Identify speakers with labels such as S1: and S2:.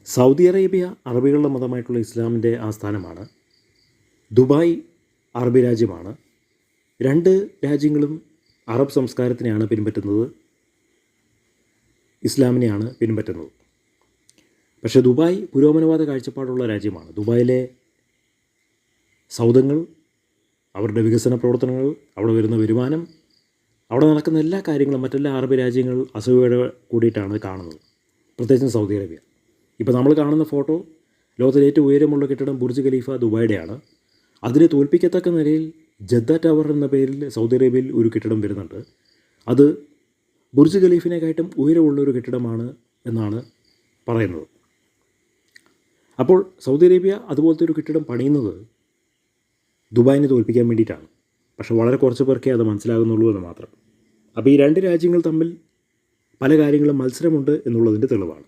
S1: Saudi Arabia അറബികളുടെ മതമായിട്ടുള്ള ഇസ്ലാമിൻ്റെ ആസ്ഥാനമാണ്. Dubai അറബി രാജ്യമാണ്. രണ്ട് രാജ്യങ്ങളും അറബ് സംസ്കാരത്തിനെയാണ് പിൻപറ്റുന്നത്, ഇസ്ലാമിനെയാണ് പിൻപറ്റുന്നത്. പക്ഷേ ദുബായ് പുരോഗമനവാദ കാഴ്ചപ്പാടുള്ള രാജ്യമാണ്. ദുബായിലെ സൗദങ്ങൾ, അവരുടെ വികസന പ്രവർത്തനങ്ങൾ, അവിടെ വരുന്ന വരുമാനം, അവിടെ നടക്കുന്ന എല്ലാ കാര്യങ്ങളും മറ്റെല്ലാ അറബ് രാജ്യങ്ങൾ അസൂയയോടെ കൂടിയിട്ടാണ് കാണുന്നത്, പ്രത്യേകിച്ചും സൗദി അറേബ്യ. ഇപ്പോൾ നമ്മൾ കാണുന്ന ഫോട്ടോ ലോകത്തിലെ ഏറ്റവും ഉയരമുള്ള കെട്ടിടം ബുർജ് ഖലീഫ ദുബായിയുടെയാണ്. അതിനെ തോൽപ്പിക്കത്തക്ക നിലയിൽ ജദ്ദ ടവർ എന്ന പേരിൽ സൗദി അറേബ്യയിൽ ഒരു കെട്ടിടം വരുന്നുണ്ട്. അത് ബുർജ് ഖലീഫിനെക്കാട്ടും ഉയരമുള്ള ഒരു കെട്ടിടമാണ് എന്നാണ് പറയുന്നത്. അപ്പോൾ സൗദി അറേബ്യ അതുപോലത്തെ ഒരു കെട്ടിടം പണിയുന്നത് ദുബായിനെ തോൽപ്പിക്കാൻ വേണ്ടിയിട്ടാണ്. പക്ഷേ വളരെ കുറച്ച് പേർക്കേ അത് മനസ്സിലാകുന്നുള്ളൂ എന്ന് മാത്രം. അപ്പോൾ ഈ രണ്ട് രാജ്യങ്ങൾ തമ്മിൽ പല കാര്യങ്ങളും മത്സരമുണ്ട് എന്നുള്ളതിൻ്റെ തെളിവാണ്.